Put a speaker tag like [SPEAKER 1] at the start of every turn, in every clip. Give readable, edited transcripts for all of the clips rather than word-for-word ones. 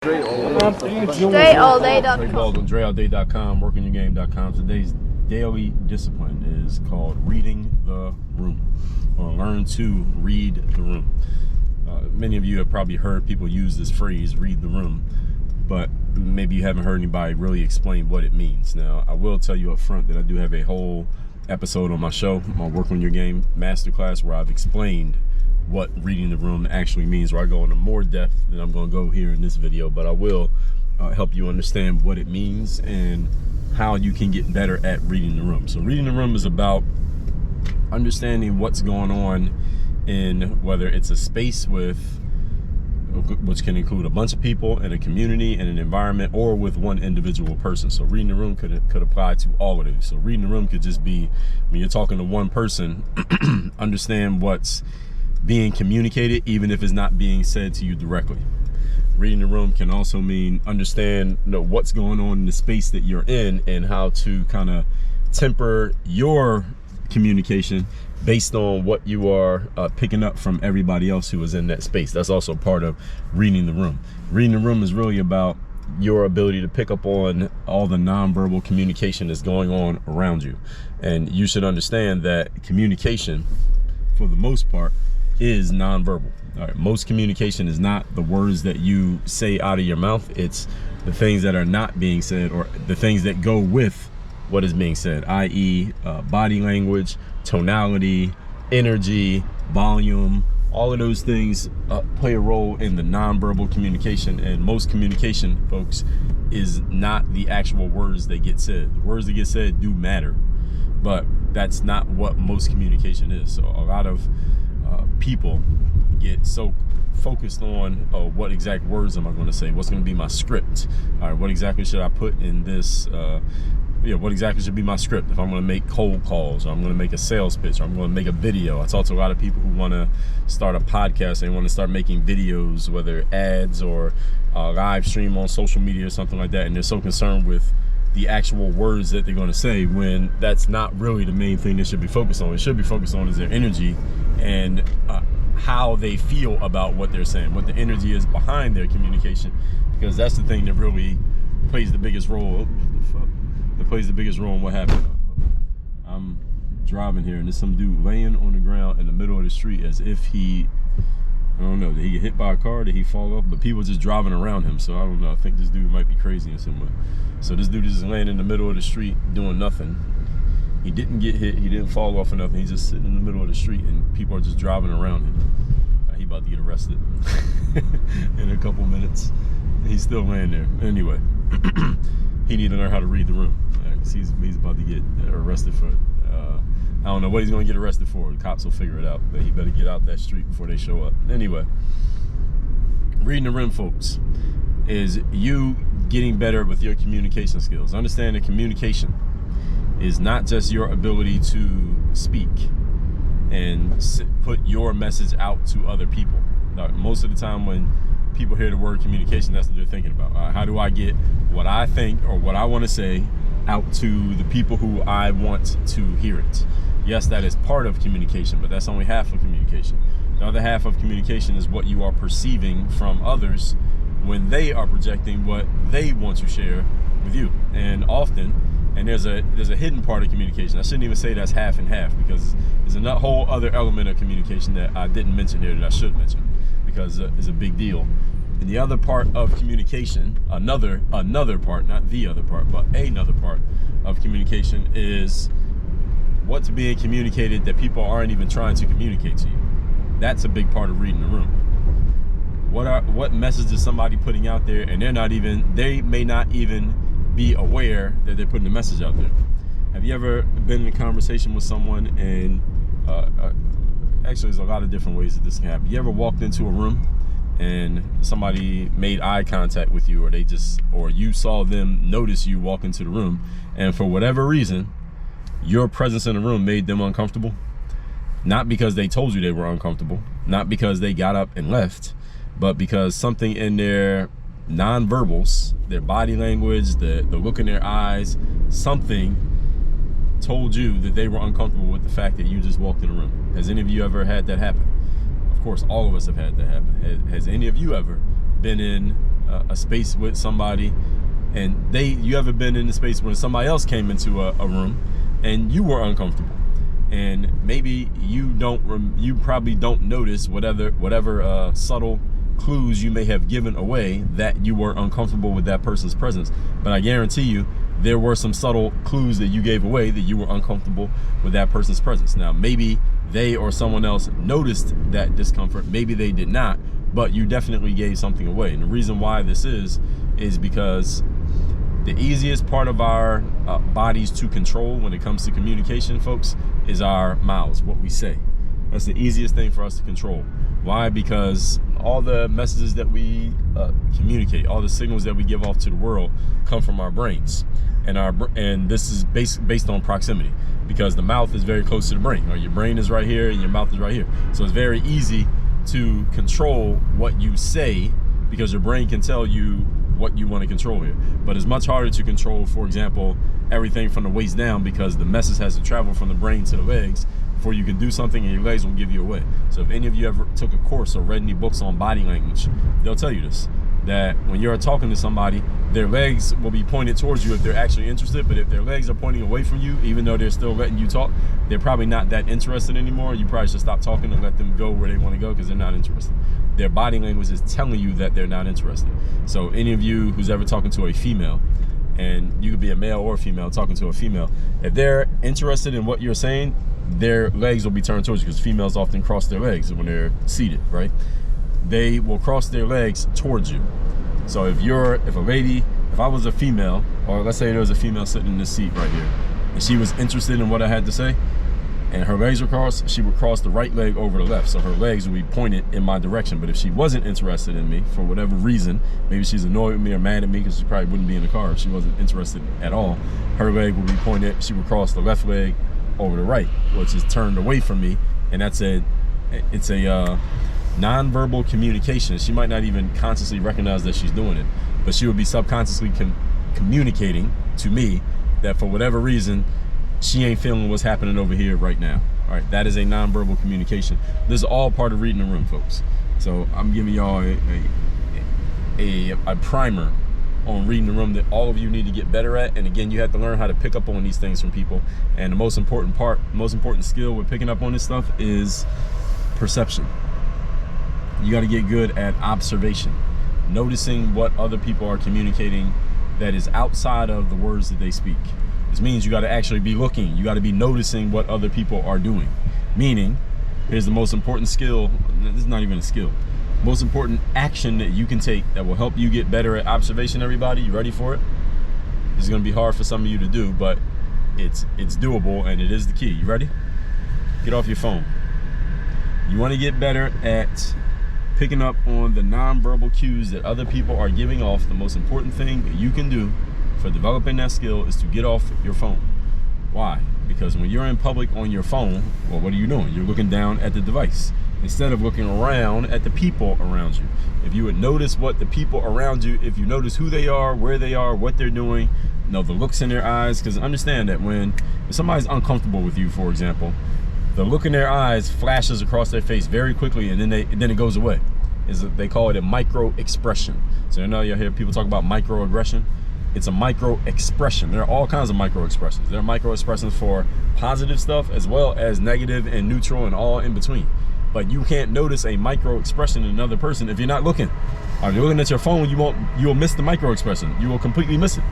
[SPEAKER 1] StraightAllDay.com.
[SPEAKER 2] Baldwin, StraightAllDay.com, WorkingYourGame.com. Today's daily discipline is called reading the room, or learn to read the room. Many of you have probably heard people use this phrase, read the room, but maybe you haven't heard anybody really explain what it means. Now, I will tell you up front that I do have a whole episode on my show, my Work on Your Game Masterclass, where I've explained what reading the room actually means, where I go into more depth than I'm going to go here in this video, but I will help you understand what it means and how you can get better at reading the room. So reading the room is about understanding what's going on in, whether it's a space with, which can include a bunch of people in a community and an environment, or with one individual person. So reading the room could apply to all of these. So reading the room could just be, when you're talking to one person, understand what's being communicated, even if it's not being said to you directly. Reading the room can also mean understand what's going on in the space that you're in and how to kind of temper your communication based on what you are picking up from everybody else who is in that space. That's also part of reading the room. Reading the room is really about your ability to pick up on all the nonverbal communication that's going on around you. And you should understand that communication, for the most part, is nonverbal. All right, most communication is not the words that you say out of your mouth. It's the things that are not being said, or the things that go with what is being said, i.e. Body language, tonality, energy, volume. All of those things play a role in the nonverbal communication. And most communication, folks, is not the actual words that get said. The words that get said do matter, but that's not what most communication is. So a lot of people get so focused on what exact words am I going to say, what's going to be my script, all right, what exactly should I put in this, what exactly should be my script if I'm going to make cold calls, or I'm going to make a sales pitch, or I'm going to make a video. I talk to a lot of people who want to start a podcast, they want to start making videos, whether ads or live stream on social media or something like that, and they're so concerned with the actual words that they're going to say, when that's not really the main thing they should be focused on. It should be focused on is their energy and how they feel about what they're saying, what the energy is behind their communication, because that's the thing that really plays the biggest role. That plays the biggest role in what happened. I'm driving here and there's some dude laying on the ground in the middle of the street as if he, I don't know, did he get hit by a car? Did he fall off? But people just driving around him. So I don't know. I think this dude might be crazy in some way. So this dude is just laying in the middle of the street doing nothing. He didn't get hit. He didn't fall off or nothing. He's just sitting in the middle of the street and people are just driving around him. He about to get arrested in a couple minutes. He's still laying there. Anyway, he need to learn how to read the room. He's about to get arrested for I don't know what he's going to get arrested for. The cops will figure it out, but he better get out that street before they show up. Anyway, reading the room, folks, is you getting better with your communication skills. Understand that communication is not just your ability to speak and put your message out to other people. Now, most of the time when people hear the word communication, that's what they're thinking about. How do I get what I think or what I want to say out to the people who I want to hear it? Yes, that is part of communication, but that's only half of communication. The other half of communication is what you are perceiving from others when they are projecting what they want to share with you. And often, and there's a hidden part of communication. I shouldn't even say that's half and half, because there's a whole other element of communication that I didn't mention here that I should mention, because it's a big deal. And the other part of communication, another part, not the other part, but another part of communication is what's being communicated that people aren't even trying to communicate to you. That's a big part of reading the room. What message is somebody putting out there, and they may not even be aware that they're putting a message out there. Have you ever been in a conversation with someone and actually there's a lot of different ways that this can happen. You ever walked into a room and somebody made eye contact with you, or you saw them notice you walk into the room, and for whatever reason your presence in the room made them uncomfortable? Not because they told you they were uncomfortable, not because they got up and left, but because something in their nonverbals, their body language, the look in their eyes, something told you that they were uncomfortable with the fact that you just walked in the room. Has any of you ever had that happen? Of course, all of us have had that happen. Has any of you ever been in a space with somebody, and you ever been in a space when somebody else came into a room and you were uncomfortable, and maybe you probably don't notice whatever subtle clues you may have given away that you were uncomfortable with that person's presence. But I guarantee you there were some subtle clues that you gave away that you were uncomfortable with that person's presence. Now, maybe they or someone else noticed that discomfort, maybe they did not, but you definitely gave something away. And the reason why this is because the easiest part of our bodies to control when it comes to communication, folks, is our mouths, what we say. That's the easiest thing for us to control. Why? Because all the messages that we communicate, all the signals that we give off to the world come from our brains. And this is based on proximity, because the mouth is very close to the brain. Your brain is right here and your mouth is right here. So it's very easy to control what you say because your brain can tell you what you want to control here. But it's much harder to control, for example, everything from the waist down, because the message has to travel from the brain to the legs before you can do something, and your legs will give you away. So if any of you ever took a course or read any books on body language, they'll tell you this, that when you're talking to somebody, their legs will be pointed towards you if they're actually interested, but if their legs are pointing away from you, even though they're still letting you talk, they're probably not that interested anymore. You probably should stop talking and let them go where they want to go, because they're not interested. Their body language is telling you that they're not interested. So any of you who's ever talking to a female, and you could be a male or a female talking to a female, if they're interested in what you're saying, their legs will be turned towards you, because females often cross their legs when they're seated, right? They will cross their legs towards you. So if I was a female, or let's say there was a female sitting in this seat right here, and she was interested in what I had to say, and her legs were crossed, she would cross the right leg over the left. So her legs would be pointed in my direction. But if she wasn't interested in me for whatever reason, maybe she's annoyed with me or mad at me, because she probably wouldn't be in the car if she wasn't interested at all, her leg would be pointed, she would cross the left leg over the right, which is turned away from me. And it's a nonverbal communication. She might not even consciously recognize that she's doing it, but she would be subconsciously communicating to me that for whatever reason, she ain't feeling what's happening over here right now. All right, that is a nonverbal communication. This is all part of reading the room, folks. So I'm giving y'all a primer on reading the room that all of you need to get better at. And again, you have to learn how to pick up on these things from people. And the most important skill with picking up on this stuff is perception. You got to get good at observation, noticing what other people are communicating that is outside of the words that they speak. This means you got to actually be looking. You got to be noticing what other people are doing. Meaning, here's the most important skill. This is not even a skill. Most important action that you can take that will help you get better at observation, everybody. You ready for it? This is going to be hard for some of you to do, but it's doable, and it is the key. You ready? Get off your phone. You want to get better at picking up on the nonverbal cues that other people are giving off. The most important thing that you can do for developing that skill is to get off your phone. Why? Because when you're in public on your phone, well, what are you doing? You're looking down at the device instead of looking around at the people around you. If you would notice what the people around you, if you notice who they are, where they are, what they're doing, the looks in their eyes, because understand that when somebody's uncomfortable with you, for example, the look in their eyes flashes across their face very quickly, and then it goes away. They call it a micro expression. So you know, you hear people talk about microaggression. It's a micro expression. There are all kinds of micro expressions. There are micro expressions for positive stuff as well as negative and neutral and all in between. But you can't notice a micro expression in another person if you're not looking. Or if you're looking at your phone, you'll miss the micro expression. You will completely miss it.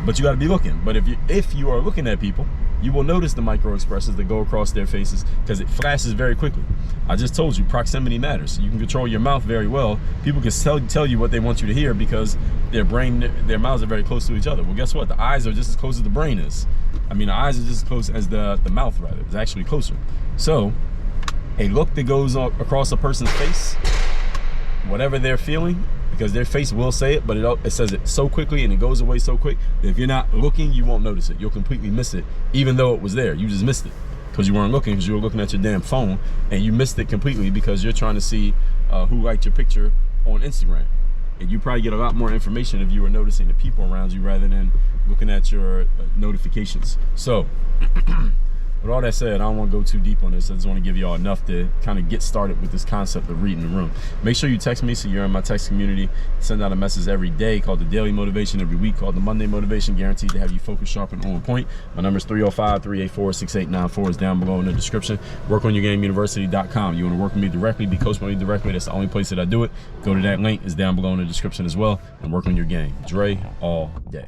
[SPEAKER 2] But you got to be looking. But if you are looking at people, you will notice the micro expressions that go across their faces, because it flashes very quickly. I just told you, proximity matters. You can control your mouth very well. People can tell you what they want you to hear because their mouths are very close to each other. Well, guess what? The eyes are just as close as the brain is. I mean, the eyes are just as close as the mouth, rather. It's actually closer. So a look that goes across a person's face, whatever they're feeling, because their face will say it, but it says it so quickly and it goes away so quick that if you're not looking, you won't notice it. You'll completely miss it, even though it was there. You just missed it because you weren't looking, because you were looking at your damn phone, and you missed it completely because you're trying to see who liked your picture on Instagram. And you probably get a lot more information if you were noticing the people around you rather than looking at your notifications. So what With all that said, I don't want to go too deep on this. I just want to give y'all enough to kind of get started with this concept of reading the room. Make sure you text me so you're in my text community. Send out a message every day called the Daily Motivation, every week called the Monday Motivation, guaranteed to have you focused, sharp, and on point. My number is 305-384-6894. It's down below in the description. WorkOnYourGameUniversity.com. You want to work with me directly, be coached by me directly. That's the only place that I do it. Go to that link. It's down below in the description as well. And work on your game. Dre all day.